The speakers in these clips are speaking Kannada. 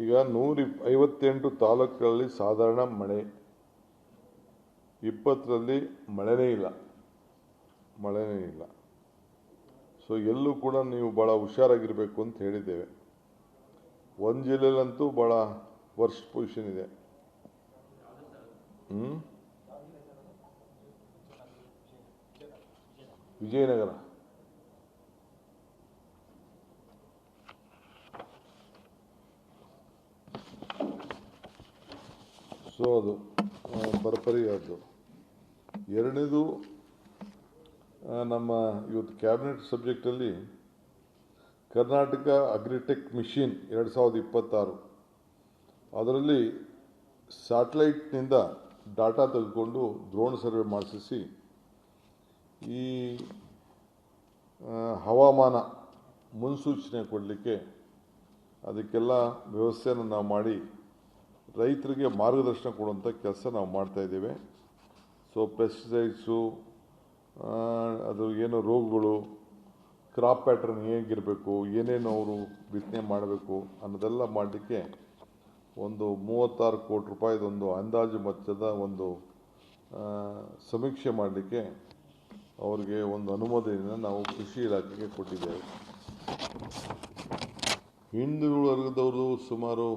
ಈಗ 158 ತಾಲೂಕುಗಳಲ್ಲಿ ಸಾಧಾರಣ ಮಳೆ, 20ರಲ್ಲಿ ಮಳೆನೇ ಇಲ್ಲ. ಸೊ ಎಲ್ಲೂ ಕೂಡ ನೀವು ಭಾಳ ಹುಷಾರಾಗಿರಬೇಕು ಅಂತ ಹೇಳಿದ್ದೇವೆ. ಒಂದು ಜಿಲ್ಲೆಯಲ್ಲಂತೂ ಭಾಳ ವರ್ಸ್ಟ್ ಪೊಸಿಷನ್ ಇದೆ. ವಿಜಯನಗರ. ಸೊ ಅದು ಬರಪರಿಯಾದ್ದು. ಎರಡನೇದು, ನಮ್ಮ ಇವತ್ತು ಕ್ಯಾಬಿನೆಟ್ ಸಬ್ಜೆಕ್ಟಲ್ಲಿ ಕರ್ನಾಟಕ ಅಗ್ರಿಟೆಕ್ ಮಿಷನ್ 2026, ಅದರಲ್ಲಿ ಸ್ಯಾಟಲೈಟ್ನಿಂದ ಡಾಟಾ ತೆಗೆದುಕೊಂಡು ಡ್ರೋನ್ ಸರ್ವೆ ಮಾಡಿಸಿ ಈ ಹವಾಮಾನ ಮುನ್ಸೂಚನೆ ಕೊಡಲಿಕ್ಕೆ ಅದಕ್ಕೆಲ್ಲ ವ್ಯವಸ್ಥೆಯನ್ನು ನಾವು ಮಾಡಿ ರೈತರಿಗೆ ಮಾರ್ಗದರ್ಶನ ಕೊಡುವಂಥ ಕೆಲಸ ನಾವು ಮಾಡ್ತಾಯಿದ್ದೇವೆ. ಸೊ ಪೆಸ್ಟಿಸೈಡ್ಸು, ಅದು ಏನು ರೋಗಗಳು, ಕ್ರಾಪ್ ಪ್ಯಾಟರ್ನ್ ಹೇಗಿರಬೇಕು, ಏನೇನು ಅವರು ಬಿತ್ತನೆ ಮಾಡಬೇಕು ಅನ್ನೋದೆಲ್ಲ ಮಾಡಲಿಕ್ಕೆ ಒಂದು 36 ಕೋಟಿ ರೂಪಾಯಿದೊಂದು ಅಂದಾಜು ಮೊತ್ತದ ಒಂದು ಸಮೀಕ್ಷೆ ಮಾಡಲಿಕ್ಕೆ ಅವರಿಗೆ ಒಂದು ಅನುಮೋದನೆಯನ್ನು ನಾವು ಕೃಷಿ ಇಲಾಖೆಗೆ ಕೊಟ್ಟಿದ್ದೇವೆ. ಹಿಂದುಳಿದ ವರ್ಗದವರು ಸುಮಾರು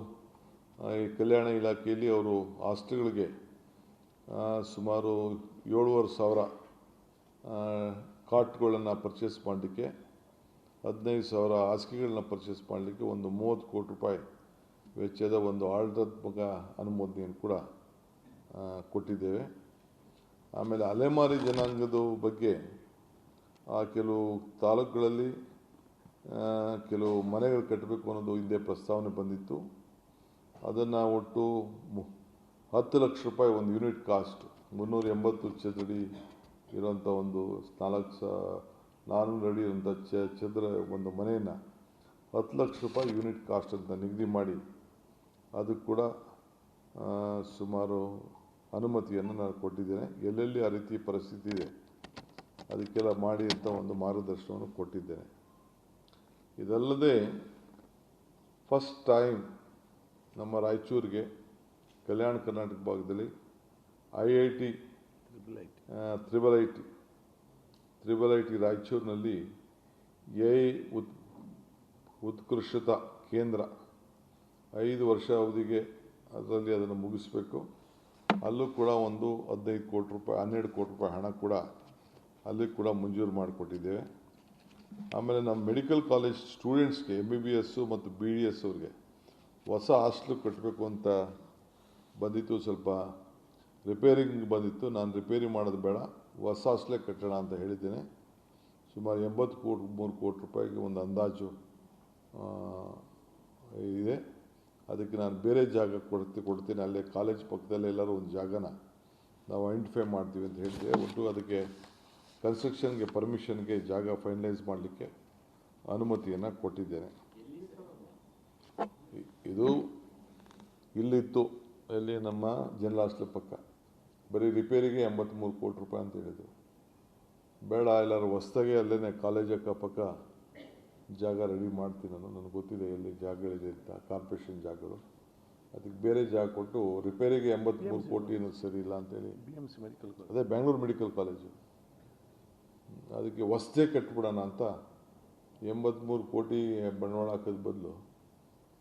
ಈ ಕಲ್ಯಾಣ ಇಲಾಖೆಯಲ್ಲಿ ಅವರು ಹಾಸ್ಟೆಲ್ಗಳಿಗೆ ಸುಮಾರು 7,500 ಕಾಟ್ಗಳನ್ನು ಪರ್ಚೇಸ್ ಮಾಡಲಿಕ್ಕೆ, 15,000 ಹಾಸಿಗೆಗಳನ್ನ ಪರ್ಚೇಸ್ ಮಾಡಲಿಕ್ಕೆ ಒಂದು 30 ಕೋಟಿ ರೂಪಾಯಿ ವೆಚ್ಚದ ಒಂದು ಆಡಳಿತಾತ್ಮಕ ಅನುಮೋದನೆಯನ್ನು ಕೂಡ ಕೊಟ್ಟಿದ್ದೇವೆ. ಆಮೇಲೆ ಅಲೆಮಾರಿ ಜನಾಂಗದ ಬಗ್ಗೆ ಕೆಲವು ತಾಲೂಕುಗಳಲ್ಲಿ ಕೆಲವು ಮನೆಗಳು ಕಟ್ಟಬೇಕು ಅನ್ನೋದು ಹಿಂದೆ ಪ್ರಸ್ತಾವನೆ ಬಂದಿತ್ತು. ಅದನ್ನು ಒಟ್ಟು 10 ಲಕ್ಷ ರೂಪಾಯಿ ಒಂದು ಯೂನಿಟ್ ಕಾಸ್ಟ್, 380 ಚದರಡಿ ಇರೋಂಥ ಒಂದು 400 ಅಡಿ ಇರೋಂಥ ಚದರ ಒಂದು ಮನೆಯನ್ನು 10 ಲಕ್ಷ ರೂಪಾಯಿ ಯೂನಿಟ್ ಕಾಸ್ಟ್ ಅಂತ ನಿಗದಿ ಮಾಡಿ ಅದಕ್ಕೆ ಕೂಡ ಸುಮಾರು ಅನುಮತಿಯನ್ನು ನಾನು ಕೊಟ್ಟಿದ್ದೇನೆ. ಎಲ್ಲೆಲ್ಲಿ ಆ ರೀತಿ ಪರಿಸ್ಥಿತಿ ಇದೆ ಅದಕ್ಕೆಲ್ಲ ಮಾಡಿ ಅಂತ ಒಂದು ಮಾರ್ಗದರ್ಶನವನ್ನು ಕೊಟ್ಟಿದ್ದೇನೆ. ಇದಲ್ಲದೆ ಫಸ್ಟ್ ಟೈಮ್ ನಮ್ಮ ರಾಯಚೂರಿಗೆ, ಕಲ್ಯಾಣ ಕರ್ನಾಟಕ ಭಾಗದಲ್ಲಿ IIT ತ್ರಿಬಲ್ ಐಟಿ ರಾಯಚೂರಿನಲ್ಲಿ AI ಉತ್ಕೃಷ್ಟತಾ ಕೇಂದ್ರ 5 ವರ್ಷ ಅವಧಿಗೆ ಅದರಲ್ಲಿ ಅದನ್ನು ಮುಗಿಸಬೇಕು. ಅಲ್ಲೂ ಕೂಡ ಒಂದು 15 ಕೋಟಿ ರೂಪಾಯಿ 12 ಕೋಟಿ ರೂಪಾಯಿ ಹಣ ಕೂಡ ಅಲ್ಲಿ ಕೂಡ ಮಂಜೂರು ಮಾಡಿಕೊಟ್ಟಿದ್ದೇವೆ. ಆಮೇಲೆ ನಮ್ಮ ಮೆಡಿಕಲ್ ಕಾಲೇಜ್ ಸ್ಟೂಡೆಂಟ್ಸ್ಗೆ MBBS ಮತ್ತು BDS ಅವ್ರಿಗೆ ಹೊಸ ಹಾಸ್ಟೆಲ್ ಕಟ್ಟಬೇಕು ಅಂತ ಬಂದಿತ್ತು. ಸ್ವಲ್ಪ ರಿಪೇರಿಂಗ್ ಬಂದಿತ್ತು. ನಾನು ರಿಪೇರಿ ಮಾಡೋದು ಬೇಡ, ಹೊಸ ಹಾಸ್ಟೆಲೇ ಕಟ್ಟೋಣ ಅಂತ ಹೇಳಿದ್ದೇನೆ. ಸುಮಾರು 83 ಕೋಟಿ ರೂಪಾಯಿಗೆ ಒಂದು ಅಂದಾಜು ಇದೆ. ಅದಕ್ಕೆ ನಾನು ಬೇರೆ ಜಾಗ ಕೊಡ್ತೀನಿ. ಅಲ್ಲೇ ಕಾಲೇಜ್ ಪಕ್ಕದಲ್ಲೇ ಎಲ್ಲರೂ ಒಂದು ಜಾಗನ ನಾವು ಐಡೆಂಟಿಫೈ ಮಾಡ್ತೀವಿ ಅಂತ ಹೇಳ್ತೇವೆ. ಒಟ್ಟು ಅದಕ್ಕೆ ಕನ್ಸ್ಟ್ರಕ್ಷನ್ಗೆ ಪರ್ಮಿಷನ್ಗೆ ಜಾಗ ಫೈನಲೈಸ್ ಮಾಡಲಿಕ್ಕೆ ಅನುಮತಿಯನ್ನು ಕೊಟ್ಟಿದ್ದೇನೆ. ಇದು ಇಲ್ಲಿತ್ತು, ಇಲ್ಲಿ ನಮ್ಮ ಜನರಲ್ ಹಾಸ್ಟೆಲ್ ಪಕ್ಕ. ಬರೀ ರಿಪೇರಿಗೆ 83 ಕೋಟಿ ರೂಪಾಯಿ ಅಂತ ಹೇಳಿದರು. ಬೇಡ, ಎಲ್ಲರೂ ಹೊಸ್ದಾಗೆ ಅಲ್ಲೇ ಕಾಲೇಜ್ ಅಕ್ಕಪಕ್ಕ ಜಾಗ ರೆಡಿ ಮಾಡ್ತೀನಿ ನಾನು. ನನಗೆ ಗೊತ್ತಿದೆ ಎಲ್ಲಿ ಜಾಗಗಳಿದೆ ಅಂತ, ಕಾರ್ಪೊರೇಷನ್ ಜಾಗಗಳು. ಅದಕ್ಕೆ ಬೇರೆ ಜಾಗ ಕೊಟ್ಟು ರಿಪೇರಿಗೆ 83 ಕೋಟಿ ಅನ್ನೋದು ಸರಿ ಇಲ್ಲ ಅಂತೇಳಿ BMC ಮೆಡಿಕಲ್ ಕಾಲೇಜ್, ಅದೇ ಬೆಂಗಳೂರು ಮೆಡಿಕಲ್ ಕಾಲೇಜು, ಅದಕ್ಕೆ ಹೊಸದೇ ಕಟ್ಬಿಡೋಣ ಅಂತ 83 ಕೋಟಿ ಬಂಡವಾಳ ಹಾಕೋದ ಬದಲು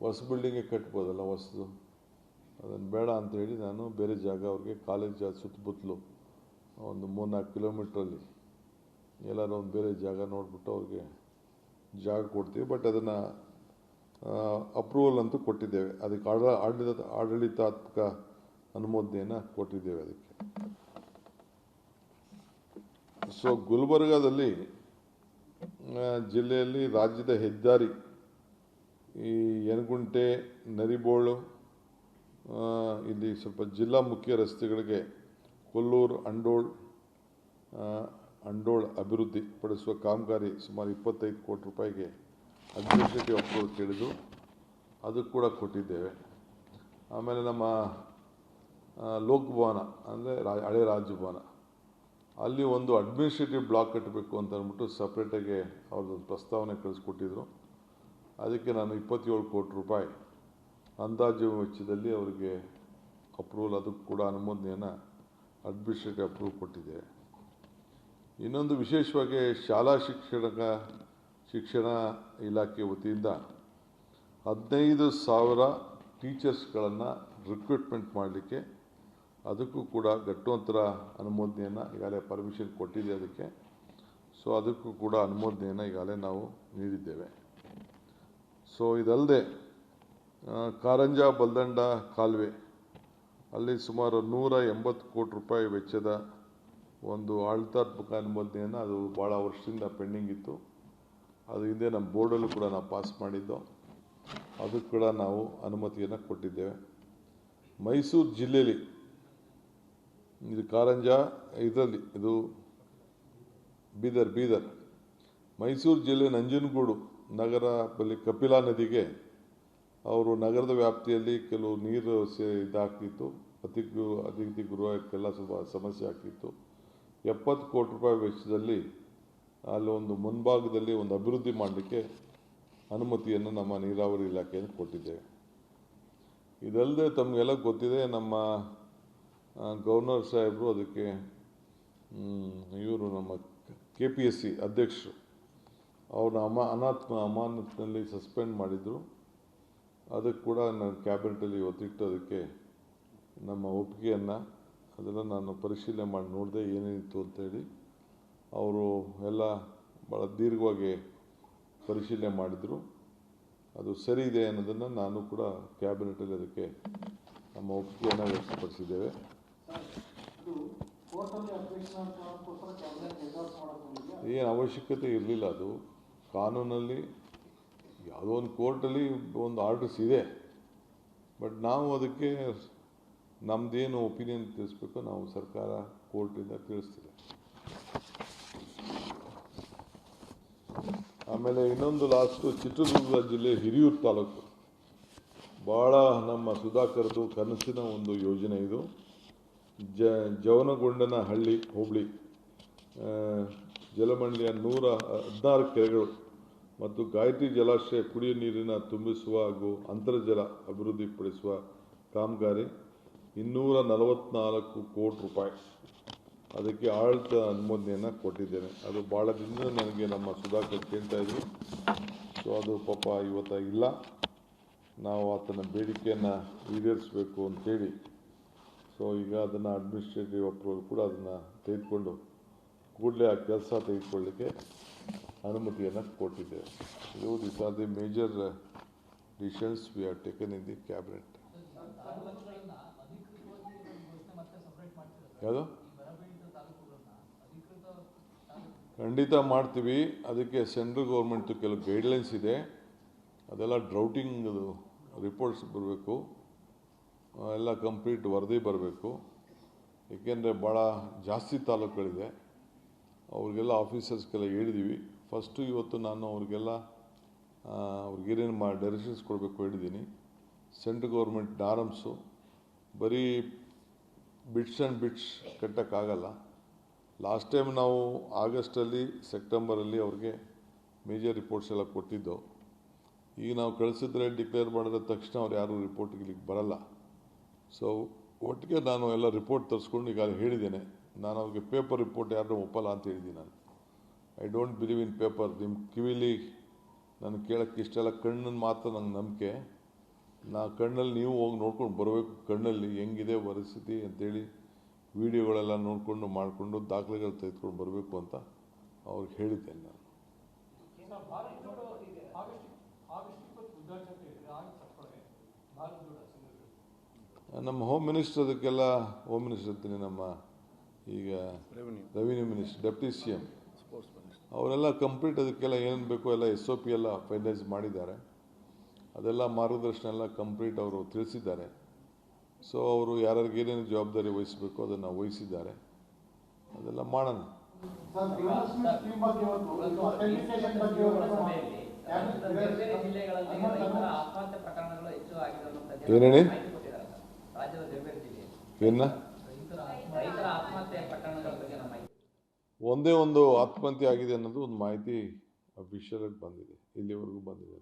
ಹೊಸ ಬಿಲ್ಡಿಂಗೇ ಕಟ್ಬೋದಲ್ಲ ಹೊಸದು. ಅದನ್ನು ಬೇಡ ಅಂತ ಹೇಳಿ ನಾನು ಬೇರೆ ಜಾಗ ಅವ್ರಿಗೆ ಕಾಲೇಜ್ ಸುತ್ತಮುತ್ತಲು ಒಂದು 3-4 ಕಿಲೋಮೀಟ್ರಲ್ಲಿ ಎಲ್ಲರೂ ಒಂದು ಬೇರೆ ಜಾಗ ನೋಡಿಬಿಟ್ಟು ಅವ್ರಿಗೆ ಜಾಗ ಕೊಡ್ತೀವಿ. ಬಟ್ ಅದನ್ನು ಅಪ್ರೂವಲ್ ಅಂತೂ ಕೊಟ್ಟಿದ್ದೇವೆ. ಅದಕ್ಕೆ ಆಡಳಿತಾತ್ಮಕ ಅನುಮೋದನೆಯನ್ನು ಕೊಟ್ಟಿದ್ದೇವೆ ಅದಕ್ಕೆ. ಸೊ ಗುಲ್ಬರ್ಗಾದಲ್ಲಿ ಜಿಲ್ಲೆಯಲ್ಲಿ ರಾಜ್ಯದ ಹೆದ್ದಾರಿ ಈ ಯನಗುಂಟೆ, ನರಿಬೋಳು, ಇಲ್ಲಿ ಸ್ವಲ್ಪ ಜಿಲ್ಲಾ ಮುಖ್ಯ ರಸ್ತೆಗಳಿಗೆ ಕೊಲ್ಲೂರು, ಅಂಡೋಳ್ ಅಭಿವೃದ್ಧಿ ಪಡಿಸುವ ಕಾಮಗಾರಿ ಸುಮಾರು 25 ಕೋಟಿ ರೂಪಾಯಿಗೆ ಅಡ್ಮಿನಿಸ್ಟ್ರೇಟಿವ್ ಅಪ್ರೂವಲ್ ಕೇಳಿದ್ರು, ಅದು ಕೂಡ ಕೊಟ್ಟಿದ್ದೇವೆ. ಆಮೇಲೆ ನಮ್ಮ ಲೋಕಭವನ ಅಂದರೆ ಹಳೆ ರಾಜಭವನ, ಅಲ್ಲಿ ಒಂದು ಅಡ್ಮಿನಿಸ್ಟ್ರೇಟಿವ್ ಬ್ಲಾಕ್ ಕಟ್ಟಬೇಕು ಅಂತ ಅಂದ್ಬಿಟ್ಟು ಸಪ್ರೇಟಾಗಿ ಅವ್ರದ್ದೊಂದು ಪ್ರಸ್ತಾವನೆ ಕಳಿಸ್ಕೊಟ್ಟಿದ್ರು. ಅದಕ್ಕೆ ನಾನು 27 ಕೋಟಿ ರೂಪಾಯಿ ಅಂದಾಜು ವೆಚ್ಚದಲ್ಲಿ ಅವರಿಗೆ ಅಪ್ರೂವಲ್, ಅದಕ್ಕೆ ಕೂಡ ಅನುಮೋದನೆಯನ್ನು ಅಡ್ಮಿನಿಸ್ಟ್ರೇಟಿವ್ ಅಪ್ರೂವ್ ಕೊಟ್ಟಿದೆ. ಇನ್ನೊಂದು ವಿಶೇಷವಾಗಿ ಶಾಲಾ ಶಿಕ್ಷಣ ಇಲಾಖೆ ವತಿಯಿಂದ 15,000 ಟೀಚರ್ಸ್ಗಳನ್ನು ರಿಕ್ರೂಟ್ಮೆಂಟ್ ಮಾಡಲಿಕ್ಕೆ ಅದಕ್ಕೂ ಕೂಡ ಗಟ್ಟುವಂತರ ಅನುಮೋದನೆಯನ್ನು ಈಗಾಗಲೇ ಪರ್ಮಿಷನ್ ಕೊಟ್ಟಿದೆ ಅದಕ್ಕೆ. ಸೊ ಅದಕ್ಕೂ ಕೂಡ ಅನುಮೋದನೆಯನ್ನು ಈಗಾಗಲೇ ನಾವು ನೀಡಿದ್ದೇವೆ. ಸೊ ಇದಲ್ಲದೆ ಕಾರಂಜ ಬಲ್ದಂಡ ಕಾಲುವೆ ಅಲ್ಲಿ ಸುಮಾರು 180 ಕೋಟಿ ರೂಪಾಯಿ ವೆಚ್ಚದ ಒಂದು ಆಡಳಿತಾತ್ಮಕ ಅನುಮೋದನೆಯನ್ನು, ಅದು ಭಾಳ ವರ್ಷದಿಂದ ಪೆಂಡಿಂಗ್ ಇತ್ತು, ಅದು ಹಿಂದೆ ನಮ್ಮ ಬೋರ್ಡಲ್ಲೂ ಕೂಡ ನಾವು ಪಾಸ್ ಮಾಡಿದ್ದು, ಅದಕ್ಕೆ ಕೂಡ ನಾವು ಅನುಮತಿಯನ್ನು ಕೊಟ್ಟಿದ್ದೇವೆ. ಮೈಸೂರು ಜಿಲ್ಲೆಯಲ್ಲಿ ಇದು ಕಾರಂಜ, ಇದರಲ್ಲಿ ಇದು ಬೀದರ್ ಮೈಸೂರು ಜಿಲ್ಲೆ ನಂಜನಗೂಡು ನಗರ ಬಳಿ ಕಪಿಲಾ ನದಿಗೆ ಅವರು ನಗರದ ವ್ಯಾಪ್ತಿಯಲ್ಲಿ ಕೆಲವು ನೀರು ಇದಾಗ್ತಿತ್ತು, ಅತಿಥಿ ಗೃಹಕ್ಕೆಲ್ಲ ಸ್ವಲ್ಪ ಸಮಸ್ಯೆ ಆಗ್ತಿತ್ತು. 70 ಕೋಟಿ ರೂಪಾಯಿ ವೆಚ್ಚದಲ್ಲಿ ಅಲ್ಲಿ ಒಂದು ಮುಂಭಾಗದಲ್ಲಿ ಒಂದು ಅಭಿವೃದ್ಧಿ ಮಾಡಲಿಕ್ಕೆ ಅನುಮತಿಯನ್ನು ನಮ್ಮ ನೀರಾವರಿ ಇಲಾಖೆಯನ್ನು ಕೊಟ್ಟಿದ್ದೇವೆ. ಇದಲ್ಲದೆ ತಮಗೆಲ್ಲ ಗೊತ್ತಿದೆ, ನಮ್ಮ ಗವರ್ನರ್ ಸಾಹೇಬರು ಅದಕ್ಕೆ ಇವರು ನಮ್ಮ KPSC ಅಧ್ಯಕ್ಷರು ಅವ್ರನ್ನ ಅಮಾನತಿನಲ್ಲಿ ಸಸ್ಪೆಂಡ್ ಮಾಡಿದರು. ಅದಕ್ಕೆ ಕೂಡ ನಾನು ಕ್ಯಾಬಿನೆಟಲ್ಲಿ ಇವತ್ತಿಟ್ಟು ಅದಕ್ಕೆ ನಮ್ಮ ಒಪ್ಪಿಗೆಯನ್ನು, ಅದನ್ನು ನಾನು ಪರಿಶೀಲನೆ ಮಾಡಿ ನೋಡಿದೆ ಏನೇನಿತ್ತು ಅಂತೇಳಿ. ಅವರು ಎಲ್ಲ ಭಾಳ ದೀರ್ಘವಾಗಿ ಪರಿಶೀಲನೆ ಮಾಡಿದರು, ಅದು ಸರಿ ಇದೆ ಅನ್ನೋದನ್ನು ನಾನು ಕೂಡ ಕ್ಯಾಬಿನೆಟಲ್ಲಿ ಅದಕ್ಕೆ ನಮ್ಮ ಒಪ್ಪಿಗೆಯನ್ನು ವ್ಯಕ್ತಪಡಿಸಿದ್ದೇವೆ. ಏನು ಅವಶ್ಯಕತೆ ಇರಲಿಲ್ಲ, ಅದು ಕಾನೂನಲ್ಲಿ ಯಾವುದೋ ಒಂದು ಕೋರ್ಟಲ್ಲಿ ಒಂದು ಆರ್ಡರ್ಸ್ ಇದೆ, ಬಟ್ ನಾವು ಅದಕ್ಕೆ ನಮ್ಮದೇನು ಒಪಿನಿಯನ್ ತಿಳಿಸ್ಬೇಕು ನಾವು ಸರ್ಕಾರ ಕೋರ್ಟಿಂದ ತಿಳಿಸ್ತಿದೆ. ಆಮೇಲೆ ಇನ್ನೊಂದು ಲಾಸ್ಟು ಚಿತ್ರದುರ್ಗ ಜಿಲ್ಲೆ ಹಿರಿಯೂರು ತಾಲೂಕು, ಭಾಳ ನಮ್ಮ ಸುಧಾಕರ್ದು ಕನಸಿನ ಒಂದು ಯೋಜನೆ ಇದು. ಜವನಗೊಂಡನಹಳ್ಳಿ ಹೋಬಳಿ ಜಲಮಂಡಳಿಯ 116 ಕೆರೆಗಳು ಮತ್ತು ಗಾಯತ್ರಿ ಜಲಾಶಯ ಕುಡಿಯುವ ನೀರಿನ ತುಂಬಿಸುವ ಹಾಗೂ ಅಂತರ್ಜಲ ಅಭಿವೃದ್ಧಿಪಡಿಸುವ ಕಾಮಗಾರಿ 244 ಕೋಟಿ ರೂಪಾಯಿ, ಅದಕ್ಕೆ ಆಡಳಿತ ಅನುಮೋದನೆಯನ್ನು ಕೊಟ್ಟಿದ್ದೇನೆ. ಅದು ಭಾಳ ದಿನದಿಂದ ನನಗೆ ನಮ್ಮ ಸುಧಾಕರ್ ಕೇಳ್ತಾ ಇದ್ರು. ಸೊ ಅದು ಪಾಪ ಇವತ್ತು ಇಲ್ಲ, ನಾವು ಆತನ ಬೇಡಿಕೆಯನ್ನು ಈಡೇರಿಸಬೇಕು ಅಂತೇಳಿ ಸೊ ಈಗ ಅದನ್ನು ಅಡ್ಮಿನಿಸ್ಟ್ರೇಟಿವ್ ಅಪ್ರೂವಲ್ ಕೂಡ ಅದನ್ನು ತೆಗೆದುಕೊಂಡು ಕೂಡಲೇ ಆ ಕೆಲಸ ತೆಗೆದುಕೊಳ್ಳಲಿಕ್ಕೆ ಅನುಮತಿಯನ್ನು ಕೊಟ್ಟಿದ್ದೇವೆ. These are the major decisions we have taken in the cabinet. ಯಾವುದು ಖಂಡಿತ ಮಾಡ್ತೀವಿ. ಅದಕ್ಕೆ ಸೆಂಟ್ರಲ್ ಗೌರ್ಮೆಂಟ್ ಕೆಲವು ಗೈಡ್ಲೈನ್ಸ್ ಇದೆ, ಅದೆಲ್ಲ ಡ್ರೌಟಿಂಗ್ ರಿಪೋರ್ಟ್ಸ್ ಬರಬೇಕು, ಎಲ್ಲ ಕಂಪ್ಲೀಟ್ ವರದಿ ಬರಬೇಕು. ಏಕೆಂದರೆ ಭಾಳ ಜಾಸ್ತಿ ತಾಲೂಕುಗಳಿದೆ, ಅವ್ರಿಗೆಲ್ಲ ಆಫೀಸರ್ಸ್ಗೆಲ್ಲ ಹೇಳಿದ್ದೀವಿ. ಫಸ್ಟು ಇವತ್ತು ನಾನು ಅವ್ರಿಗೆಲ್ಲ ಅವ್ರಿಗೇನೇನು ಡೈರೆಕ್ಷನ್ಸ್ ಕೊಡಬೇಕು ಹೇಳಿದ್ದೀನಿ. ಸೆಂಟ್ರಲ್ ಗೌರ್ಮೆಂಟ್ ನಾರ್ಮ್ಸು ಬರೀ ಬಿಟ್ಸ್ ಆ್ಯಂಡ್ ಬಿಟ್ಸ್ ಕಟ್ಟೋಕ್ಕಾಗಲ್ಲ. ಲಾಸ್ಟ್ ಟೈಮ್ ನಾವು ಆಗಸ್ಟಲ್ಲಿ ಸೆಪ್ಟೆಂಬರಲ್ಲಿ ಅವ್ರಿಗೆ ಮೇಜರ್ ರಿಪೋರ್ಟ್ಸ್ ಎಲ್ಲ ಕೊಟ್ಟಿದ್ದು. ಈಗ ನಾವು ಕಳಿಸಿದ್ರೆ ಡಿಕ್ಲೇರ್ ಮಾಡಿದ ತಕ್ಷಣ ಅವ್ರು ಯಾರೂ ರಿಪೋರ್ಟ್ಗೆ ಇಲ್ಲಿಗೆ ಬರಲ್ಲ. ಸೊ ಒಟ್ಟಿಗೆ ನಾನು ಎಲ್ಲ ರಿಪೋರ್ಟ್ ತರಿಸ್ಕೊಂಡು ಈಗ ಹೇಳಿದ್ದೇನೆ. ನಾನು ಅವ್ರಿಗೆ ಪೇಪರ್ ರಿಪೋರ್ಟ್ ಯಾರನ್ನೂ ಒಪ್ಪಲ್ಲ ಅಂತ ಹೇಳಿದ್ದೀನಿ. ನಾನು I don't believe in paper. ನಿಮ್ಮ ಕಿವಿಲಿ ನಾನು ಕೇಳೋಕ್ಕೆ ಇಷ್ಟೆಲ್ಲ ಕಣ್ಣನ್ನು ಮಾತ್ರ ನಂಗೆ ನಂಬಿಕೆ. ಕಣ್ಣಲ್ಲಿ ನೀವು ಹೋಗಿ ನೋಡ್ಕೊಂಡು ಬರಬೇಕು, ಕಣ್ಣಲ್ಲಿ ಹೆಂಗಿದೆ ಪರಿಸ್ಥಿತಿ ಅಂತೇಳಿ ವಿಡಿಯೋಗಳೆಲ್ಲ ನೋಡಿಕೊಂಡು ಮಾಡಿಕೊಂಡು ದಾಖಲೆಗಳು ತೆಗೆದುಕೊಂಡು ಬರಬೇಕು ಅಂತ ಅವ್ರಿಗೆ ಹೇಳಿದ್ದೇನೆ ನಾನು. ನಮ್ಮ ಹೋಮ್ ಮಿನಿಸ್ಟರ್ ಅದಕ್ಕೆಲ್ಲ ಹೋಮ್ ಮಿನಿಸ್ಟರ್ ಅಂತೀನಿ, ನಮ್ಮ ಈಗ ರೆವಿನ್ಯೂ ಮಿನಿಸ್ಟರ್, ಡೆಪ್ಟಿ CM ಅವರೆಲ್ಲ ಕಂಪ್ಲೀಟ್ ಅದಕ್ಕೆಲ್ಲ ಏನು ಬೇಕೋ ಎಲ್ಲ SOP ಎಲ್ಲ ಫೈನಲೈಸ್ ಮಾಡಿದ್ದಾರೆ. ಅದೆಲ್ಲ ಮಾರ್ಗದರ್ಶನ ಎಲ್ಲ ಕಂಪ್ಲೀಟ್ ಅವರು ತಿಳಿಸಿದ್ದಾರೆ. ಸೊ ಅವರು ಯಾರ್ಯಾರಿಗೆ ಏನೇನು ಜವಾಬ್ದಾರಿ ವಹಿಸಬೇಕು ಅದನ್ನು ವಹಿಸಿದ್ದಾರೆ. ಅದೆಲ್ಲ ಮಾಡೋಣ. ಏನೇಳಿ ಏನ ಒಂದೇ ಒಂದು ಆತ್ಮಹತ್ಯೆ ಆಗಿದೆ ಅನ್ನೋದು ಒಂದು ಮಾಹಿತಿ ಅಫಿಷಿಯಲ್ ಆಗಿ ಬಂದಿದೆ, ಇಲ್ಲಿವರೆಗೂ ಬಂದಿದೆ.